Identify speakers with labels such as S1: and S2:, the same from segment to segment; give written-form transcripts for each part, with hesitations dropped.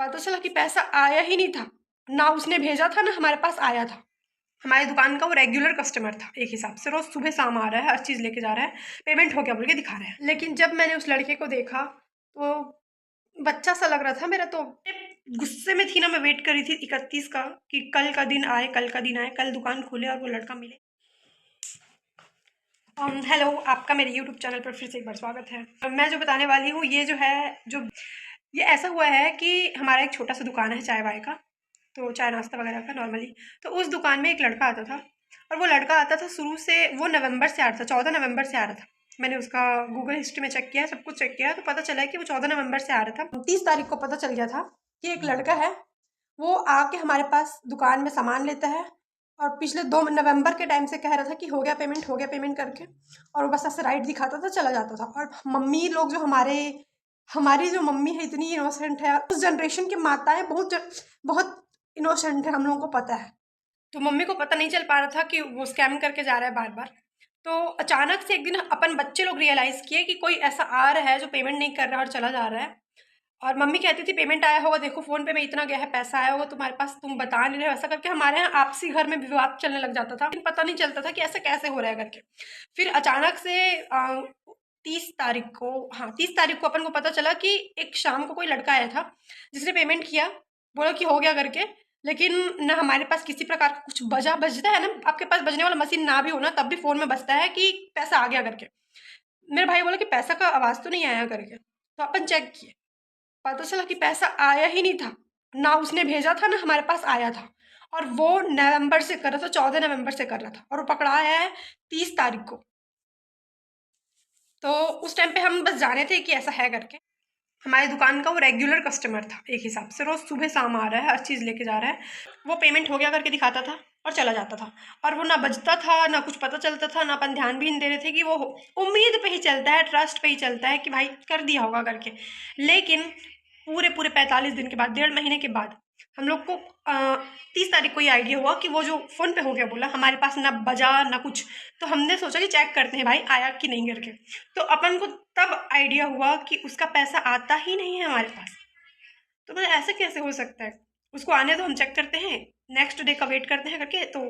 S1: पता चला कि पैसा आया ही नहीं था। ना उसने भेजा था ना हमारे पास आया था। हमारी दुकान का वो रेगुलर कस्टमर था, एक हिसाब से रोज सुबह शाम आ रहा है, हर चीज़ लेके जा रहा है, पेमेंट हो गया बोल के दिखा रहा है। लेकिन जब मैंने उस लड़के को देखा तो बच्चा सा लग रहा था मेरा। तो गुस्से में थी ना, मैं वेट कर रही थी 31 का कि कल का दिन आए, कल का दिन आए, कल दुकान खुले और वो लड़का मिले। हेलो, आपका मेरे यूट्यूब चैनल पर फिर से एक बार स्वागत है। मैं जो बताने वाली हूँ ये जो है, जो ये ऐसा हुआ है कि हमारा एक छोटा सा दुकान है चाय वाय का, तो चाय नाश्ता वगैरह का नॉर्मली। तो उस दुकान में एक लड़का आता था, और वो लड़का आता था शुरू से, वो नवंबर से आ रहा था, 14 नवंबर से आ रहा था। मैंने उसका गूगल हिस्ट्री में चेक किया, सब कुछ चेक किया, तो पता चला है कि वो 14 नवंबर से आ रहा था। 30 तारीख को पता चल गया था कि एक लड़का है, वो आके हमारे पास दुकान में सामान लेता है, और पिछले 2 नवंबर के टाइम से कह रहा था कि हो गया पेमेंट करके, और वो बस ऐसे राइट दिखाता था, चला जाता था। और मम्मी लोग जो हमारी जो मम्मी है इतनी इनोसेंट है, उस जनरेशन की माताएं बहुत इनोसेंट है, हम लोगों को पता है। तो मम्मी को पता नहीं चल पा रहा था कि वो स्कैम करके जा रहा है बार बार। तो अचानक से एक दिन अपन बच्चे लोग रियलाइज़ किए कि कोई ऐसा आ रहा है जो पेमेंट नहीं कर रहा है और चला जा रहा है। और मम्मी कहती थी पेमेंट आया होगा, देखो फ़ोन पे में इतना गया है, पैसा आया होगा तुम्हारे पास, तुम बता नहीं रहे हो। ऐसा करके हमारे यहाँ आपसी घर में विवाद चलने लग जाता था, लेकिन पता नहीं चलता था कि ऐसा कैसे हो रहा है करके। फिर अचानक से 30 तारीख को, हाँ 30 तारीख को अपन को पता चला कि एक शाम को कोई लड़का आया था जिसने पेमेंट किया, बोला कि हो गया करके। लेकिन ना हमारे पास किसी प्रकार का कुछ बजता है ना, आपके पास बजने वाला मशीन ना भी हो ना, तब भी फ़ोन में बजता है कि पैसा आ गया करके। मेरे भाई बोला कि पैसा का आवाज़ तो नहीं आया करके, तो अपन चेक किए, पता चला कि पैसा आया ही नहीं था। ना उसने भेजा था ना हमारे पास आया था। और वो नवंबर से कर रहा था, 14 नवंबर से कर रहा था, और वो पकड़ा है 30 तारीख को। तो उस टाइम पे हम बस जाने थे कि ऐसा है करके। हमारी दुकान का वो रेगुलर कस्टमर था, एक हिसाब से रोज सुबह शाम आ रहा है, हर चीज़ लेके जा रहा है। वो पेमेंट हो गया करके दिखाता था और चला जाता था। और वो ना बजता था, ना कुछ पता चलता था, ना अपन ध्यान भी नहीं दे रहे थे कि वो उम्मीद पे ही चलता है, ट्रस्ट पे ही चलता है कि भाई कर दिया होगा करके। लेकिन पूरे पूरे 45 दिन के बाद, 1.5 महीने के बाद, हम लोग को 30 तारीख को ये आइडिया हुआ कि वो जो फ़ोन पे हो गया बोला, हमारे पास ना बजा ना कुछ। तो हमने सोचा कि चेक करते हैं भाई आया कि नहीं करके। तो अपन को तब आइडिया हुआ कि उसका पैसा आता ही नहीं है हमारे पास। तो मतलब ऐसे कैसे हो सकता है, उसको आने दो, हम चेक करते हैं, नेक्स्ट डे का वेट करते हैं करके। तो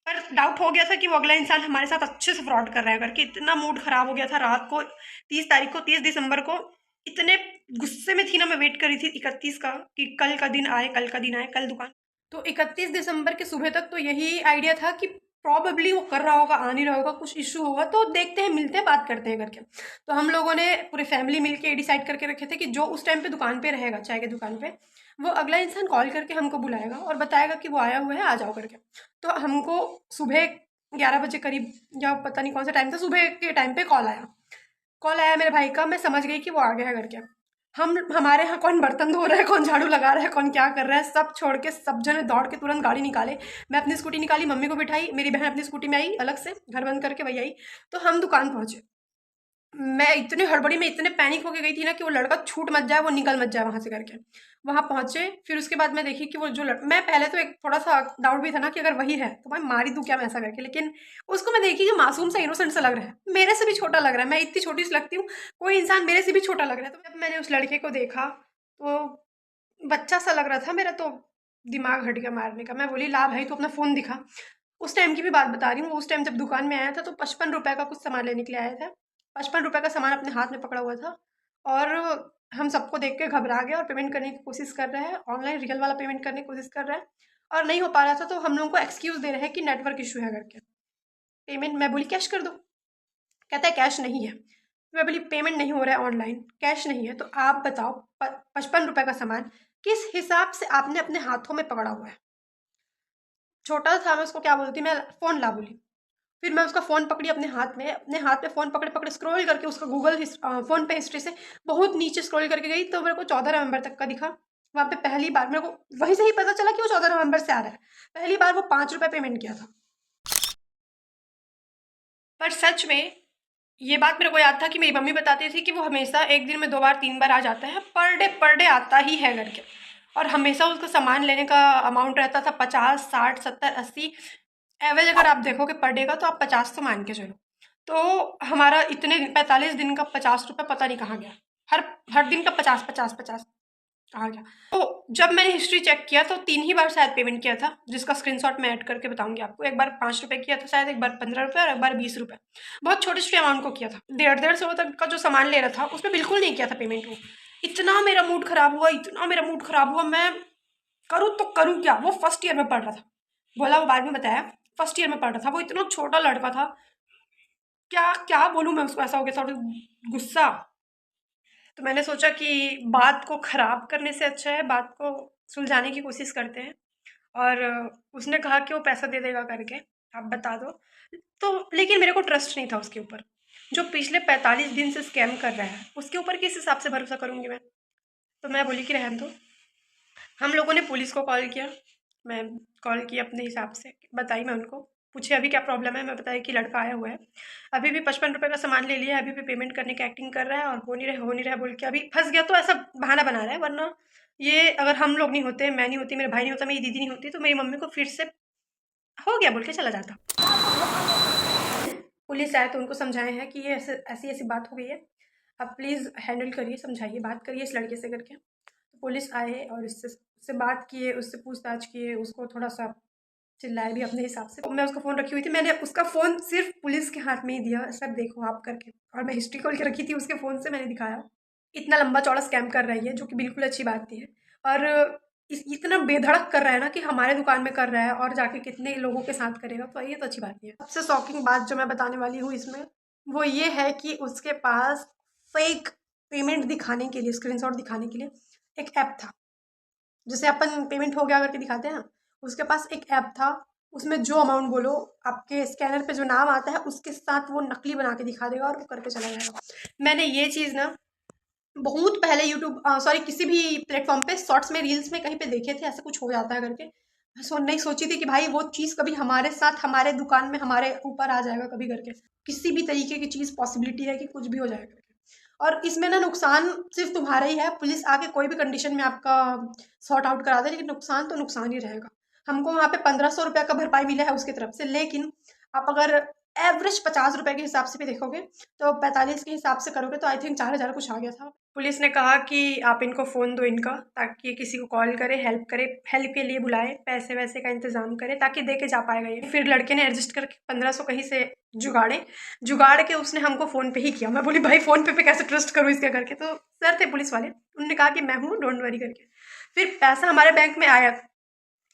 S1: पर डाउट हो गया था कि वो अगला इंसान हमारे साथ अच्छे से फ्रॉड कर रहा है करके। इतना मूड खराब हो गया था रात को, 30 तारीख को, 30 दिसंबर को। इतने गुस्से में थी ना, मैं वेट कर रही थी 31 का कि कल का दिन आए, कल का दिन आए, कल दुकान। तो 31 दिसंबर के सुबह तक तो यही आइडिया था कि प्रॉबेबली वो कर रहा होगा, आ नहीं रहा होगा, कुछ इशू होगा, तो देखते हैं, मिलते हैं, बात करते हैं करके। तो हम लोगों ने पूरे फैमिली मिलके डिसाइड करके रखे थे कि जो उस टाइम पे दुकान पे रहेगा, चाय की दुकान पे, वो अगला इंसान कॉल करके हमको बुलाएगा और बताएगा कि वो आया हुआ है, आ जाओ करके। तो हमको सुबह 11 बजे करीब, या पता नहीं कौन सा टाइम था, सुबह के टाइम पे कॉल आया मेरे भाई का। मैं समझ गई कि वो आ गया है करके। हम हमारे यहाँ कौन बर्तन धो रहा है, कौन झाड़ू लगा रहा है, कौन क्या कर रहा है, सब छोड़ के सब जने दौड़ के तुरंत गाड़ी निकाले। मैं अपनी स्कूटी निकाली, मम्मी को बिठाई, मेरी बहन अपनी स्कूटी में आई, अलग से घर बंद करके वही आई। तो हम दुकान पहुंचे। मैं इतनी हड़बड़ी में, इतने पैनिक होके गई थी ना कि वो लड़का छूट मत जाए, वो निकल मत जाए वहां से करके। वहां पहुंचे, फिर उसके बाद मैं देखी कि वो जो मैं पहले तो एक थोड़ा सा डाउट भी था ना कि अगर वही है तो मैं मारी दूं क्या मैं ऐसा करके। लेकिन उसको मैं देखी कि मासूम सा, इनोसेंट सा लग रहा है, मेरे से भी छोटा लग रहा है, मैं इतनी छोटी सी लगती हूँ, कोई इंसान मेरे से भी छोटा लग रहा है। तो जब मैंने उस लड़के को देखा तो बच्चा सा लग रहा था मेरा। तो दिमाग हट गया मारने का। मैं बोली ला भाई तू अपना फ़ोन दिखा। उस टाइम की भी बात बता रही हूँ, उस टाइम जब दुकान में आया था तो 55 रुपए का कुछ सामान लेने के लिए आया था। 55 रुपए का सामान अपने हाथ में पकड़ा हुआ था, और हम सबको देख के घबरा गया और पेमेंट करने की कोशिश कर रहा है, ऑनलाइन रियल वाला पेमेंट करने की कोशिश कर रहा है, और नहीं हो पा रहा था। तो हम लोगों को एक्सक्यूज़ दे रहे हैं कि नेटवर्क इशू है करके। पेमेंट मैं बोली कैश कर दो, कहता है कैश नहीं है। मैं बोली पेमेंट नहीं हो रहा है ऑनलाइन, कैश नहीं है, तो आप बताओ 55 रुपए का सामान किस हिसाब से आपने अपने हाथों में पकड़ा हुआ है। छोटा था, मैं उसको क्या बोलती, मैं फ़ोन ला बोली। फिर मैं उसका फ़ोन पकड़ी अपने हाथ में फ़ोन पकड़े पकड़े स्क्रॉल करके उसका फ़ोन पे हिस्ट्री से बहुत नीचे स्क्रॉल करके गई, तो मेरे को 14 नवंबर तक का दिखा। वहाँ पे पहली बार मेरे को वहीं से ही पता चला कि वो 14 नवंबर से आ रहा है। पहली बार वो 5 रुपये पेमेंट किया था। पर सच में ये बात मेरे को याद था कि मेरी मम्मी बताती थी कि वो हमेशा एक दिन में 2 बार 3 बार आ जाता है, पर डे आता ही है करके। और हमेशा उसका सामान लेने का अमाउंट रहता था 50, 60, 70, 80। एवरेज अगर आप देखोगे पर डे का तो आप 50 तो मान के चलो। तो हमारा इतने 45 दिन का 50 रुपये पता नहीं कहाँ गया। हर हर दिन का 50, 50, 50। आ गया। तो जब मैंने हिस्ट्री चेक किया तो 3 ही बार शायद पेमेंट किया था, जिसका स्क्रीनशॉट मैं ऐड करके बताऊंगी आपको। एक बार 5 रुपये किया था शायद, एक बार 15 रुपये और एक बार 20 रुपये। बहुत छोटे छोटे अमाउंट को किया था। 150 तक का जो सामान ले रहा था उसमें बिल्कुल नहीं किया था पेमेंट वो। इतना मेरा मूड खराब हुआ, इतना मेरा मूड खराब हुआ, मैं करूँ तो करूँ क्या। वो फर्स्ट ईयर में पढ़ रहा था, बोला वो बाद में बताया, फर्स्ट ईयर में पढ़ रहा था। वो इतना छोटा लड़का था, क्या क्या बोलूँ मैं उसको। ऐसा हो गया था गुस्सा। तो मैंने सोचा कि बात को ख़राब करने से अच्छा है बात को सुलझाने की कोशिश करते हैं। और उसने कहा कि वो पैसा दे देगा करके, आप बता दो। तो लेकिन मेरे को ट्रस्ट नहीं था उसके ऊपर। जो पिछले 45 दिन से स्कैम कर रहा है उसके ऊपर किस हिसाब से भरोसा करूँगी मैं। तो मैं बोली कि रहने दो। हम लोगों ने पुलिस को कॉल किया, मैं कॉल की अपने हिसाब से, बताई मैं उनको, पूछे अभी क्या प्रॉब्लम है। मैं बताया कि लड़का आया हुआ है, अभी भी 55 रुपये का सामान ले लिया है, अभी भी पेमेंट करने की एक्टिंग कर रहा है और हो नहीं रहा बोल के अभी फंस गया। तो ऐसा बहाना बना रहा है, वरना ये अगर हम लोग नहीं होते, मैं नहीं होती, मेरे भाई नहीं होता, मेरी दीदी नहीं होती, तो मेरी मम्मी को फिर से हो गया बोल के चला जाता। पुलिस आए तो उनको समझाए हैं कि ये ऐसी ऐसी बात हो गई है, आप प्लीज़ हैंडल करिए, समझाइए, बात करिए इस लड़के से करके। तो पुलिस आए और उससे बात किए, उससे पूछताछ किए, उसको थोड़ा सा चिल्लाए भी अपने हिसाब से। मैं उसका फ़ोन रखी हुई थी, मैंने उसका फ़ोन सिर्फ पुलिस के हाथ में ही दिया, सर देखो आप करके। और मैं हिस्ट्री खोल के रखी थी उसके फ़ोन से, मैंने दिखाया इतना लंबा चौड़ा स्कैम कर रही है, जो कि बिल्कुल अच्छी बात नहीं है। और इतना बेधड़क कर रहा है ना कि हमारे दुकान में कर रहा है और जाके कितने लोगों के साथ करेगा, तो ये तो अच्छी बात नहीं है। सबसे शॉकिंग बात जो मैं बताने वाली हूँ इसमें, वो ये है कि उसके पास फेक पेमेंट दिखाने के लिए, स्क्रीनशॉट दिखाने के लिए एक ऐप था। जैसे अपन पेमेंट हो गया करके दिखाते हैं ना, उसके पास एक ऐप था। उसमें जो अमाउंट बोलो, आपके स्कैनर पे जो नाम आता है उसके साथ वो नकली बना के दिखा देगा और वो करके चला जाएगा। मैंने ये चीज़ ना बहुत पहले यूट्यूब सॉरी किसी भी प्लेटफॉर्म पे शॉर्ट्स में, रील्स में कहीं पे देखे थे, ऐसा कुछ हो जाता है करके। मैं नहीं सोची थी कि भाई वो चीज़ कभी हमारे साथ, हमारे दुकान में, हमारे ऊपर आ जाएगा कभी करके। किसी भी तरीके की चीज़ पॉसिबिलिटी है कि कुछ भी हो जाएगा करके। और इसमें ना नुकसान सिर्फ तुम्हारा ही है, पुलिस आके कोई भी कंडीशन में आपका सॉर्ट आउट करा दे, लेकिन नुकसान तो नुकसान ही रहेगा। हमको वहाँ पे 1500 रुपये का भरपाई मिला है उसकी तरफ से, लेकिन आप अगर एवरेज 50 रुपये के हिसाब से भी देखोगे तो 45 के हिसाब से करोगे तो आई थिंक 4000 कुछ आ गया था। पुलिस ने कहा कि आप इनको फ़ोन दो इनका, ताकि ये किसी को कॉल करे, हेल्प करे, हेल्प के लिए बुलाए, पैसे वैसे का इंतज़ाम करे ताकि दे के जा पाएगा ये। फिर लड़के ने एडजस्ट करके 1500 कहीं से जुगाड़ के उसने हमको फ़ोन पे ही किया। मैं बोली भाई फ़ोन पे कैसे ट्रस्ट करूँ इसके करके। तो सर थे पुलिस वाले, उन्होंने कहा कि मैं हूँ, डोंट वरी करके। फिर पैसा हमारे बैंक में आया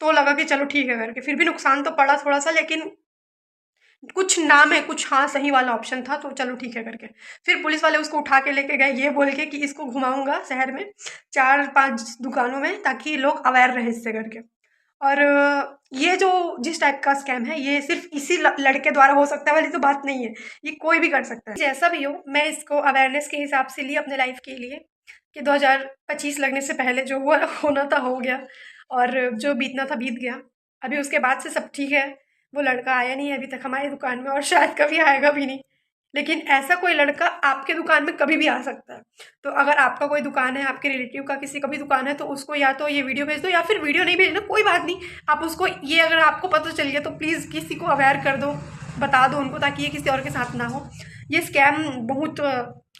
S1: तो लगा कि चलो ठीक है करके। फिर भी नुकसान तो पड़ा थोड़ा सा, लेकिन कुछ नाम है, कुछ हाँ सही वाला ऑप्शन था, तो चलो ठीक है करके। फिर पुलिस वाले उसको उठा के लेके गए ये बोल के कि इसको घुमाऊंगा शहर में 4-5 दुकानों में, ताकि लोग अवेयर रहे इससे करके। और ये जो जिस टाइप का स्कैम है ये सिर्फ इसी लड़के द्वारा हो सकता है वाली तो बात नहीं है, ये कोई भी कर सकता है। जैसा भी हो, मैं इसको अवेयरनेस के हिसाब से ली अपने लाइफ के लिए कि 2025 लगने से पहले जो हुआ होना था हो गया, और जो बीतना था बीत गया। अभी उसके बाद से सब ठीक है। वो लड़का आया नहीं है अभी तक हमारी दुकान में और शायद कभी आएगा भी नहीं। लेकिन ऐसा कोई लड़का आपके दुकान में कभी भी आ सकता है। तो अगर आपका कोई दुकान है, आपके रिलेटिव का किसी का भी दुकान है, तो उसको या तो ये वीडियो भेज दो, या फिर वीडियो नहीं भेजना कोई बात नहीं, आप उसको ये अगर आपको पता चल गया तो प्लीज़ किसी को अवेयर कर दो, बता दो उनको, ताकि ये किसी और के साथ ना हो। ये स्कैम बहुत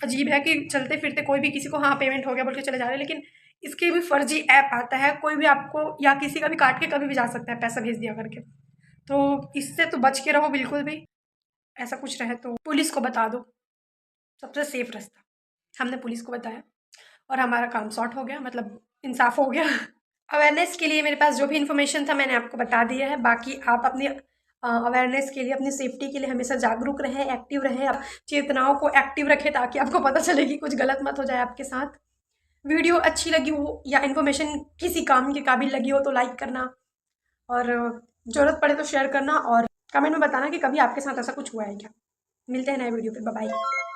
S1: अजीब है कि चलते फिरते कोई भी किसी को हाँ पेमेंट हो गया बोल के चले जा रहे हैं, लेकिन इसके भी फर्जी ऐप आता है, कोई भी आपको या किसी का भी काट के कभी भी जा सकता है पैसा भेज दिया करके। तो इससे तो बच के रहो बिल्कुल भी। ऐसा कुछ रहे तो पुलिस को बता दो, सबसे सेफ रास्ता। हमने पुलिस को बताया और हमारा काम सॉर्ट हो गया, मतलब इंसाफ हो गया। अवेयरनेस के लिए मेरे पास जो भी इन्फॉर्मेशन था मैंने आपको बता दिया है। बाकी आप अपनी अवेयरनेस के लिए, अपनी सेफ्टी के लिए हमेशा जागरूक रहें, एक्टिव रहें, आप चेतनाओं को एक्टिव रखें ताकि आपको पता चले कि कुछ गलत मत हो जाए आपके साथ। वीडियो अच्छी लगी हो या इन्फॉर्मेशन किसी काम के काबिल लगी हो तो लाइक करना, और ज़रूरत पड़े तो शेयर करना, और कमेंट में बताना कि कभी आपके साथ ऐसा कुछ हुआ है क्या। मिलते हैं नए वीडियो पे, बाय बाय।